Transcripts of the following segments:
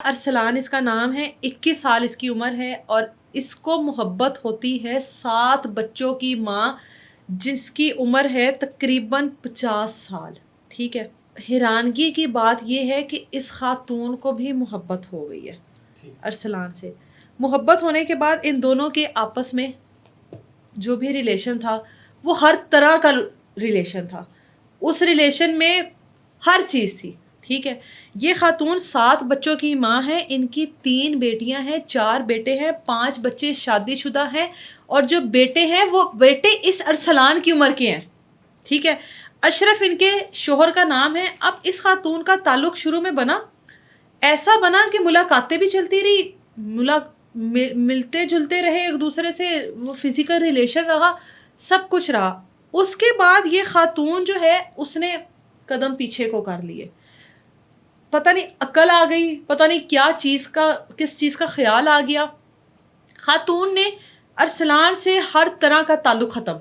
ارسلان اس کا نام ہے، 21 سال اس کی عمر ہے اور اس کو محبت ہوتی ہے 7 بچوں کی ماں جس کی عمر ہے تقریباً 50 سال. ٹھیک ہے، حیرانگی کی بات یہ ہے کہ اس خاتون کو بھی محبت ہو گئی ہے ارسلان سے. محبت ہونے کے بعد ان دونوں کے آپس میں جو بھی ریلیشن تھا وہ ہر طرح کا ریلیشن تھا. اس ریلیشن میں ہر چیز تھی. ٹھیک ہے، یہ خاتون 7 بچوں کی ماں ہے. ان کی 3 بیٹیاں ہیں، 4 بیٹے ہیں، 5 بچے شادی شدہ ہیں اور جو بیٹے ہیں وہ بیٹے اس ارسلان کی عمر کے ہیں. ٹھیک ہے، اشرف ان کے شوہر کا نام ہے. اب اس خاتون کا تعلق شروع میں ایسا بنا کہ ملاقاتیں بھی چلتی رہی، ملتے جلتے رہے ایک دوسرے سے، وہ فزیکل ریلیشن رہا، سب کچھ رہا. اس کے بعد یہ خاتون جو ہے اس نے قدم پیچھے کو کر لیے. پتہ نہیں عقل آ گئی، پتہ نہیں کس چیز کا خیال آ گیا. خاتون نے ارسلان سے ہر طرح کا تعلق ختم.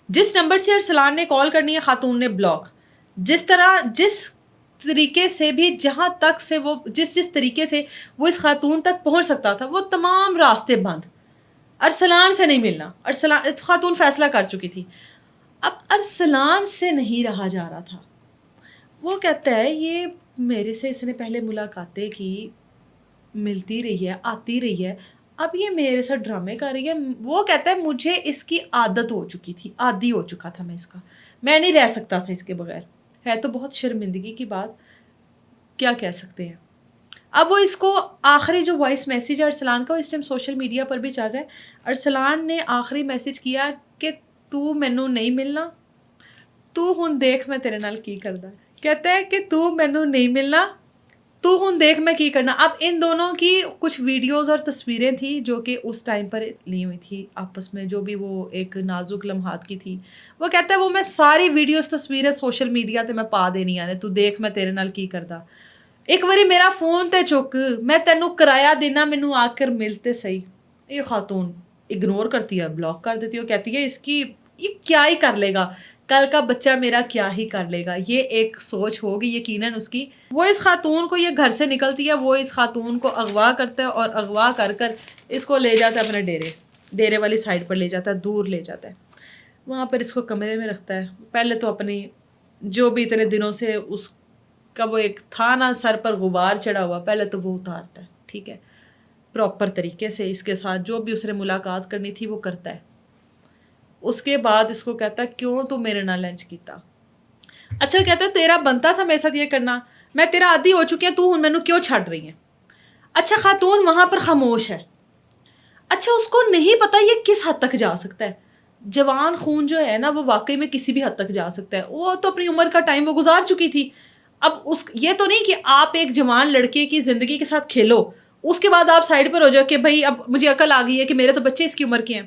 جس نمبر سے ارسلان نے کال کرنی ہے خاتون نے بلاک. جس طریقے سے بھی جہاں تک سے وہ جس طریقے سے وہ اس خاتون تک پہنچ سکتا تھا وہ تمام راستے بند. ارسلان سے نہیں ملنا. خاتون فیصلہ کر چکی تھی. اب ارسلان سے نہیں رہا جا رہا تھا. وہ کہتا ہے یہ میرے سے اس نے پہلے ملاقاتیں کی، ملتی رہی ہے، آتی رہی ہے، اب یہ میرے ساتھ ڈرامے کر رہی ہے. وہ کہتا ہے مجھے اس کی عادت ہو چکی تھی، عادی ہو چکا تھا میں اس کا، میں نہیں رہ سکتا تھا اس کے بغیر. ہے تو بہت شرمندگی کی بات، کیا کہہ سکتے ہیں. اب وہ اس کو آخری جو وائس میسیج ہے ارسلان کا، اس ٹائم سوشل میڈیا پر بھی چل رہا ہے. ارسلان نے آخری میسیج کیا کہ تو مینوں نہیں ملنا، تو ہن دیکھ میں تیرے نال کی کردا. کہتا ہے کہ تو مینوں نہیں ملنا، تو ہن دیکھ میں کی کرنا. اب ان دونوں کی کچھ ویڈیوز اور تصویریں تھیں جو کہ اس ٹائم پر لی ہوئی تھی آپس میں، جو بھی وہ ایک نازک لمحات کی تھی. وہ کہتا ہے وہ میں ساری ویڈیوز تصویریں سوشل میڈیا تے میں پا دینی آنے، تو دیکھ میں تیرے نال کی کردا. ایک واری میرا فون تے چک، میں تینوں کرایہ دینا، مینوں آ کر ملتے صحیح. یہ خاتون اگنور کرتی ہے، بلاک کر دیتی ہے. وہ کہتی ہے اس کی یہ کیا ہی کر لے گا، کل کا بچہ میرا کیا ہی کر لے گا. یہ ایک سوچ ہوگی یقیناً اس کی. وہ اس خاتون کو، یہ گھر سے نکلتی ہے، وہ اس خاتون کو اغوا کرتا ہے اور اغوا کر اس کو لے جاتا ہے اپنے ڈیرے والی سائڈ پر لے جاتا ہے، دور لے جاتا ہے. وہاں پر اس کو کمرے میں رکھتا ہے. پہلے تو اپنی جو بھی اتنے دنوں سے اس کا وہ ایک تھا نا سر پر غبار چڑھا ہوا، پہلے تو وہ اتارتا ہے. ٹھیک ہے، پراپر طریقے سے اس کے ساتھ جو بھی اس نے ملاقات کرنی تھی وہ کرتا ہے. اس کے بعد اس کو کہتا ہے کیوں تو میرے نال لنچ کیتا. اچھا کہتا ہے تیرا بنتا تھا میرے ساتھ یہ کرنا، میں تیرا عادی ہو چکی ہوں، تو ہن مینوں کیوں چھڈ رہی ہے. اچھا خاتون وہاں پر خاموش ہے. اچھا اس کو نہیں پتا یہ کس حد تک جا سکتا ہے. جوان خون جو ہے نا وہ واقعی میں کسی بھی حد تک جا سکتا ہے. وہ تو اپنی عمر کا ٹائم وہ گزار چکی تھی. اب یہ تو نہیں کہ آپ ایک جوان لڑکے کی زندگی کے ساتھ کھیلو، اس کے بعد آپ سائڈ پر ہو جاؤ کہ بھائی اب مجھے عقل آ گئی ہے کہ میرے تو بچے اس کی عمر کے ہیں.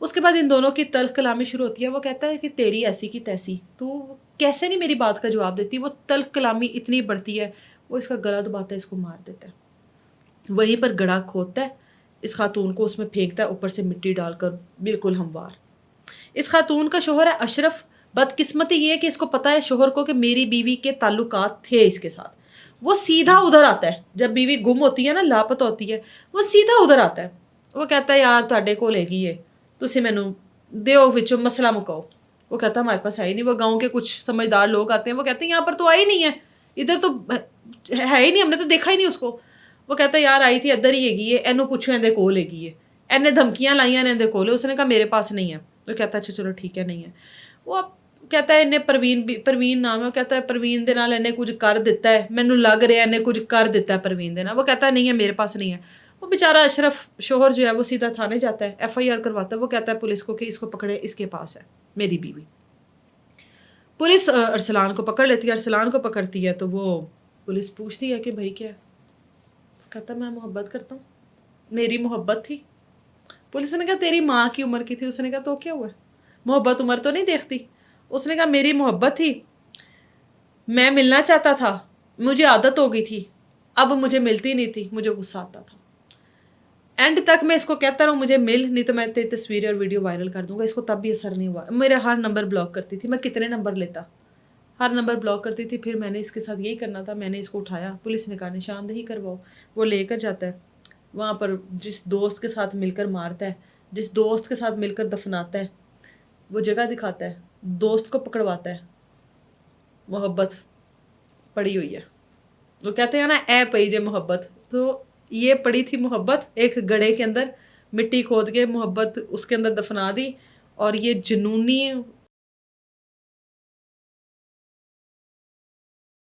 اس کے بعد ان دونوں کی تلخ کلامی شروع ہوتی ہے. وہ کہتا ہے کہ تیری ایسی کی تیسی، تو کیسے نہیں میری بات کا جواب دیتی. وہ تلخ کلامی اتنی بڑھتی ہے، وہ اس کا گلا دباتا ہے، اس کو مار دیتا ہے. وہیں پر گڑھا کھودتا ہے، اس خاتون کو اس میں پھینکتا ہے، اوپر سے مٹی ڈال کر بالکل ہموار. اس خاتون کا شوہر ہے اشرف. بدقسمتی یہ ہے کہ اس کو پتا ہے شوہر کو کہ میری بیوی کے تعلقات تھے اس کے ساتھ. وہ سیدھا ادھر آتا ہے جب بیوی گم ہوتی ہے نا، لاپتہ ہوتی ہے، وہ سیدھا ادھر آتا ہے. وہ کہتا ہے یار تہاڈے کول ہیگی ہے، تسی مینوں دیو وچوں مسئلہ مکاؤ. وہ کہتا ہے ہمارے پاس ہے ہی نہیں. وہ گاؤں کے کچھ سمجھدار لوگ آتے ہیں، وہ کہتے ہیں یہاں پر تو آئی نہیں ہے، ادھر تو ہے ہی نہیں، ہم نے تو دیکھا ہی نہیں اس کو. وہ کہتا ہے یار آئی تھی ادھر ہی ہیگی ہے، اینوں پوچھو اندے کول ہیگی ہے، اینے دھمکیاں لائیاں نے اندے کول. اس نے کہا میرے پاس نہیں ہے. وہ کہتا ہے اچھا چلو ٹھیک ہے نہیں ہے. وہ کہتا ہے انہیں پروین نام ہے. وہ کہتا ہے پروین دے نال انہیں کچھ کر دیتا ہے، مینوں لگ رہا ہے انہیں کچھ کر دیتا ہے پروین دے نال. وہ کہتا ہے نہیں ہے میرے پاس نہیں ہے. وہ بیچارہ اشرف شوہر جو ہے وہ سیدھا تھانے جاتا ہے، ایف آئی آر کرواتا ہے. وہ کہتا ہے پولیس کو کہ اس کو پکڑے، اس کے پاس ہے میری بیوی. پولیس ارسلان کو پکڑ لیتی ہے. ارسلان کو پکڑتی ہے تو وہ پولیس پوچھتی ہے کہ بھائی کیا ہے. کہتا میں محبت کرتا ہوں، میری محبت تھی. پولیس نے کہا تیری ماں کی عمر کی تھی. اس نے کہا تو کیا ہوا، محبت عمر تو نہیں دیکھتی. اس نے کہا میری محبت تھی، میں ملنا چاہتا تھا، مجھے عادت ہو گئی تھی، اب مجھے ملتی نہیں تھی، مجھے غصہ آتا تھا. اینڈ تک میں اس کو کہتا رہوں مجھے مل، نہیں تو میں تیری تصویریں اور ویڈیو وائرل کر دوں گا. اس کو تب بھی اثر نہیں ہوا. میرے ہر نمبر بلاک کرتی تھی. میں کتنے نمبر لیتا، ہر نمبر بلاک کرتی تھی. پھر میں نے اس کے ساتھ یہی کرنا تھا, میں نے اس کو اٹھایا, پولیس نے کہا نشاندہی کرواؤ. وہ لے کر جاتا ہے وہاں پر, جس دوست کے ساتھ مل کر مارتا ہے, جس دوست کے ساتھ مل کر دفناتا ہے, وہ جگہ دکھاتا ہے, دوست کو پکڑواتا ہے. محبت پڑی ہوئی ہے, وہ کہتے ہیں نا اے پئی جے محبت, تو یہ پڑی تھی محبت ایک گڑھے کے اندر, مٹی کھود کے محبت اس کے اندر دفنا دی. اور یہ جنونی